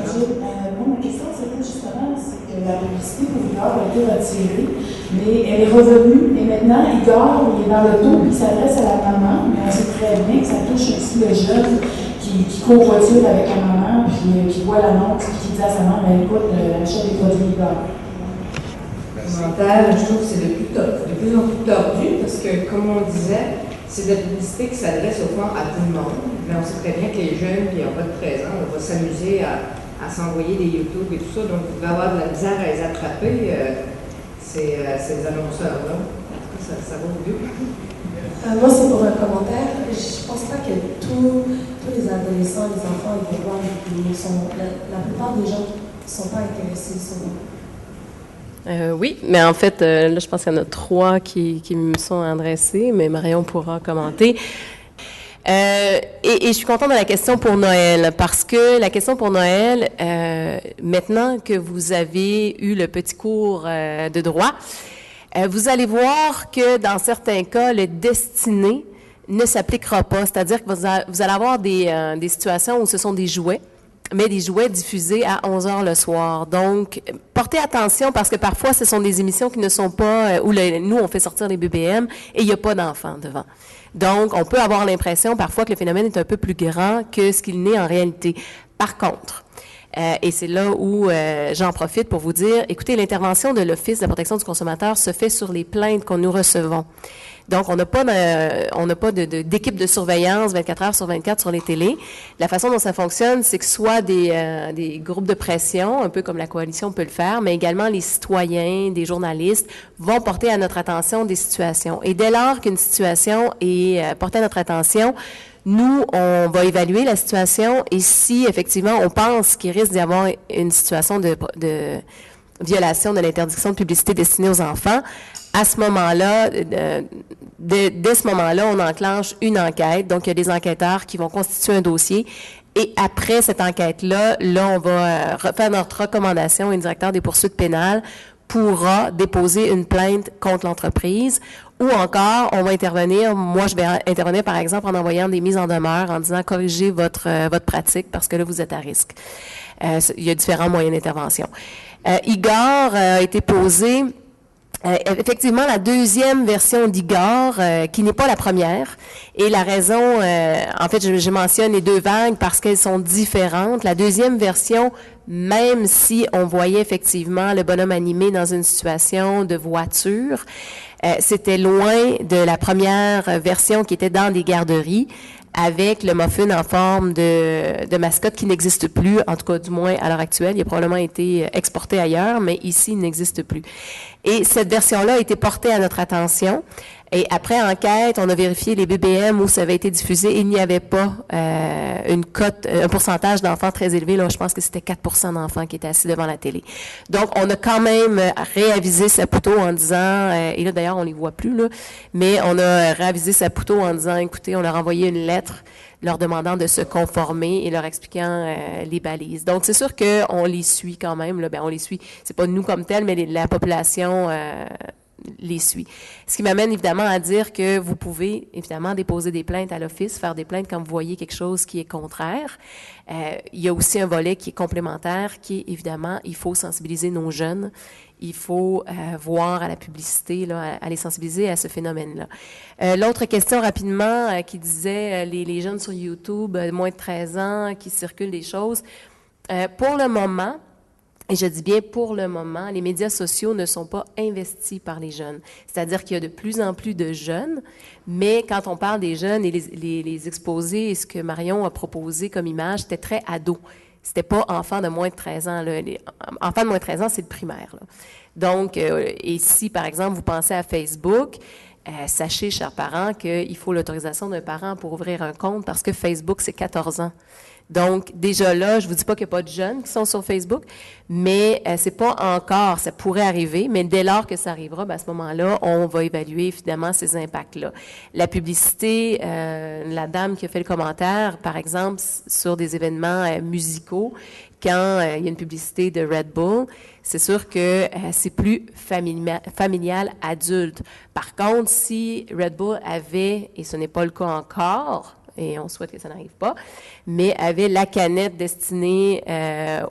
Gilles, moi, ma question, c'était justement, c'est que la publicité pour Igor a été retirée, mais elle est revenue, et maintenant, Igor, il est dans l'auto, puis il s'adresse à la maman, mais on sait très bien que ça touche aussi le jeune qui covoiture avec la maman, puis qui voit l'annonce, puis qui dit à sa maman, ben écoute, achète des produits Igor. Je trouve que c'est de plus en plus tordu, parce que, comme on disait, c'est de la publicité qui s'adresse au fond à tout le monde. Mais on sait très bien que les jeunes qui n'ont pas de présent, on va s'amuser à s'envoyer des YouTube et tout ça. Donc, vous pouvez avoir de la misère à les attraper, ces annonceurs-là. En tout cas, ça va au but. Moi, c'est pour un commentaire. Je pense pas que tous les adolescents, les enfants, ils vont voir les publics. La plupart des gens ne sont pas intéressés souvent. Oui, mais en fait, là, je pense qu'il y en a 3 qui me sont adressés, mais Marion pourra commenter. Et je suis contente de la question pour Noël, parce que la question pour Noël, maintenant que vous avez eu le petit cours de droit, vous allez voir que dans certains cas, le destiné ne s'appliquera pas. C'est-à-dire que vous allez avoir des situations où ce sont des jouets, mais des jouets diffusés à 11h le soir. Donc, portez attention parce que parfois, ce sont des émissions qui ne sont pas, où nous, on fait sortir les BBM et il n'y a pas d'enfants devant. Donc, on peut avoir l'impression parfois que le phénomène est un peu plus grand que ce qu'il n'est en réalité. Par contre, et c'est là où j'en profite pour vous dire, écoutez, l'intervention de l'Office de la protection du consommateur se fait sur les plaintes que nous recevons. Donc, on n'a pas d'équipe de surveillance 24 heures sur 24 sur les télés. La façon dont ça fonctionne, c'est que soit des groupes de pression, un peu comme la coalition peut le faire, mais également les citoyens, des journalistes, vont porter à notre attention des situations. Et dès lors qu'une situation est portée à notre attention, nous, on va évaluer la situation et si, effectivement, on pense qu'il risque d'y avoir une situation de violation de l'interdiction de publicité destinée aux enfants, à ce moment-là, dès ce moment-là, on enclenche une enquête. Donc, il y a des enquêteurs qui vont constituer un dossier. Et après cette enquête-là, on va refaire notre recommandation et le directeur des poursuites pénales pourra déposer une plainte contre l'entreprise. Ou encore, on va intervenir, moi je vais intervenir par exemple en envoyant des mises en demeure, en disant corrigez votre pratique parce que là vous êtes à risque. Il y a différents moyens d'intervention. Igor a été posé, effectivement la deuxième version d'Igor, qui n'est pas la première. Et la raison, en fait je mentionne les 2 vagues parce qu'elles sont différentes. La deuxième version, même si on voyait effectivement le bonhomme animé dans une situation de voiture, c'était loin de la première version qui était dans des garderies avec le muffin en forme de mascotte qui n'existe plus, en tout cas du moins à l'heure actuelle. Il a probablement été exporté ailleurs, mais ici, il n'existe plus. Et cette version-là a été portée à notre attention. Et après enquête, on a vérifié les BBM où ça avait été diffusé. Il n'y avait pas un pourcentage d'enfants très élevé. Là, je pense que c'était 4% d'enfants qui étaient assis devant la télé. Donc, on a quand même réavisé Saputo en disant, et là d'ailleurs on les voit plus là, mais on a réavisé Saputo en disant, écoutez, on leur a envoyé une lettre leur demandant de se conformer et leur expliquant les balises. Donc, c'est sûr qu'on les suit quand même. Là, on les suit. C'est pas nous comme tel, mais la population les suit. Ce qui m'amène évidemment à dire que vous pouvez évidemment déposer des plaintes à l'office, faire des plaintes quand vous voyez quelque chose qui est contraire. Il y a aussi un volet qui est complémentaire, qui est évidemment, il faut sensibiliser nos jeunes. Il faut voir à la publicité, là, à les sensibiliser à ce phénomène-là. L'autre question rapidement qui disait les jeunes sur YouTube, moins de 13 ans, qui circulent des choses. Pour le moment, et je dis bien pour le moment, les médias sociaux ne sont pas investis par les jeunes. C'est-à-dire qu'il y a de plus en plus de jeunes, mais quand on parle des jeunes et les exposés, et ce que Marion a proposé comme image, c'était très ado. C'était pas enfants de moins de 13 ans. Là. Les enfants de moins de 13 ans, c'est le primaire. Là. Donc, et si, par exemple, vous pensez à Facebook, sachez, chers parents, qu'il faut l'autorisation d'un parent pour ouvrir un compte parce que Facebook, c'est 14 ans. Donc, déjà là, je vous dis pas qu'il n'y a pas de jeunes qui sont sur Facebook, mais c'est pas encore, ça pourrait arriver, mais dès lors que ça arrivera, à ce moment-là, on va évaluer évidemment ces impacts-là. La publicité, la dame qui a fait le commentaire, par exemple, sur des événements musicaux, quand il y a une publicité de Red Bull, c'est sûr que c'est plus familial adulte. Par contre, si Red Bull avait, et ce n'est pas le cas encore, et on souhaite que ça n'arrive pas, mais avait la canette destinée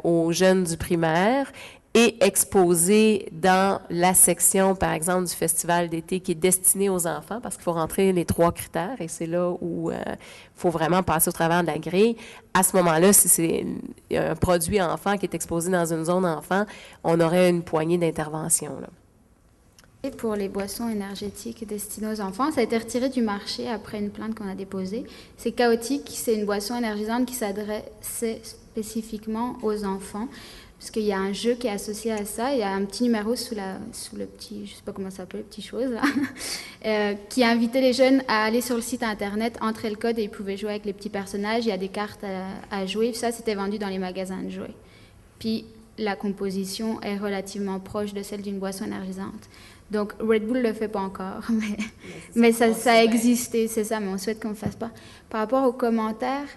aux jeunes du primaire et exposée dans la section, par exemple, du festival d'été qui est destinée aux enfants, parce qu'il faut rentrer les 3 critères, et c'est là où il faut vraiment passer au travers de la grille. À ce moment-là, si c'est un produit enfant qui est exposé dans une zone enfant, on aurait une poignée d'interventions, là. Et pour les boissons énergétiques destinées aux enfants, ça a été retiré du marché après une plainte qu'on a déposée. C'est Chaotique, c'est une boisson énergisante qui s'adressait spécifiquement aux enfants, parce qu'il y a un jeu qui est associé à ça. Il y a un petit numéro sous le petit, je sais pas comment ça s'appelle, petit chose, là, qui invitait les jeunes à aller sur le site internet, entrer le code et ils pouvaient jouer avec les petits personnages. Il y a des cartes à jouer. Ça, c'était vendu dans les magasins de jouets. Puis la composition est relativement proche de celle d'une boisson énergisante. Donc Red Bull ne le fait pas encore, mais ça a existé, c'est ça, mais on souhaite qu'on ne le fasse pas. Par rapport aux commentaires,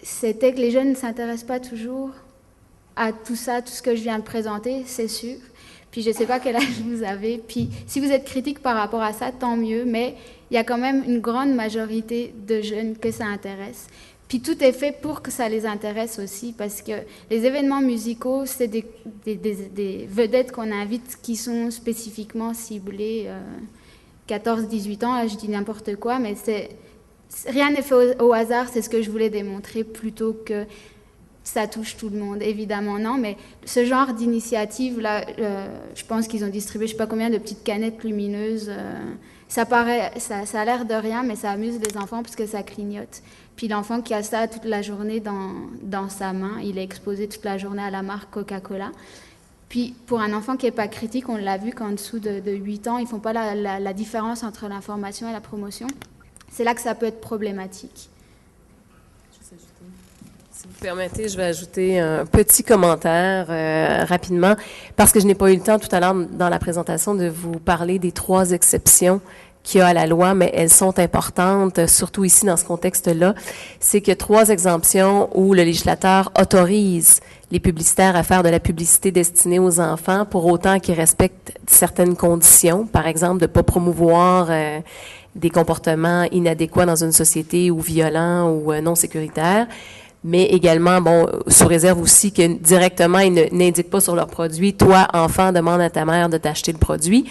c'était que les jeunes ne s'intéressent pas toujours à tout ça, tout ce que je viens de présenter, c'est sûr. Puis je ne sais pas quel âge vous avez. Puis si vous êtes critique par rapport à ça, tant mieux. Mais il y a quand même une grande majorité de jeunes que ça intéresse. Puis tout est fait pour que ça les intéresse aussi, parce que les événements musicaux, c'est des vedettes qu'on invite qui sont spécifiquement ciblées 14-18 ans. Là, je dis n'importe quoi, mais rien n'est fait au hasard. C'est ce que je voulais démontrer plutôt que ça touche tout le monde, évidemment non, mais ce genre d'initiative-là, je pense qu'ils ont distribué je ne sais pas combien de petites canettes lumineuses. Ça a l'air de rien, mais ça amuse les enfants parce que ça clignote. Puis l'enfant qui a ça toute la journée dans sa main, il est exposé toute la journée à la marque Coca-Cola. Puis pour un enfant qui n'est pas critique, on l'a vu qu'en dessous de 8 ans, ils ne font pas la différence entre l'information et la promotion. C'est là que ça peut être problématique. Si vous permettez, je vais ajouter un petit commentaire rapidement, parce que je n'ai pas eu le temps tout à l'heure dans la présentation de vous parler des 3 exceptions qu'il y a à la loi, mais elles sont importantes, surtout ici dans ce contexte-là. C'est qu'il y a 3 exemptions où le législateur autorise les publicitaires à faire de la publicité destinée aux enfants pour autant qu'ils respectent certaines conditions, par exemple de ne pas promouvoir des comportements inadéquats dans une société ou violents ou non sécuritaires. Mais également, sous réserve aussi que directement, ils n'indiquent pas sur leur produit, toi, enfant, demande à ta mère de t'acheter le produit.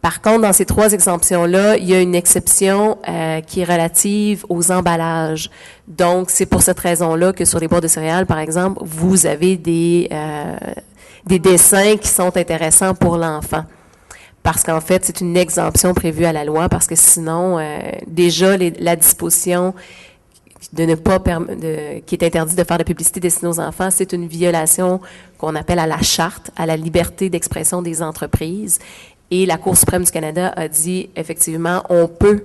Par contre, dans ces 3 exemptions-là, il y a une exception qui est relative aux emballages. Donc, c'est pour cette raison-là que sur les boîtes de céréales, par exemple, vous avez des dessins qui sont intéressants pour l'enfant. Parce qu'en fait, c'est une exemption prévue à la loi, parce que sinon, déjà, la disposition qui est interdit de faire de la publicité destinée aux enfants, c'est une violation qu'on appelle à la charte, à la liberté d'expression des entreprises. Et la Cour suprême du Canada a dit, effectivement, on peut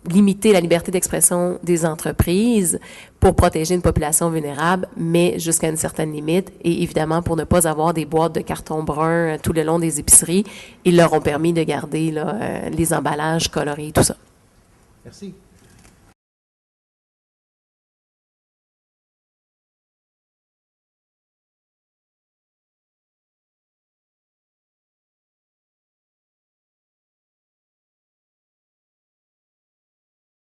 limiter la liberté d'expression des entreprises pour protéger une population vulnérable, mais jusqu'à une certaine limite. Et évidemment, pour ne pas avoir des boîtes de carton brun tout le long des épiceries, ils leur ont permis de garder les emballages colorés, tout ça. Merci.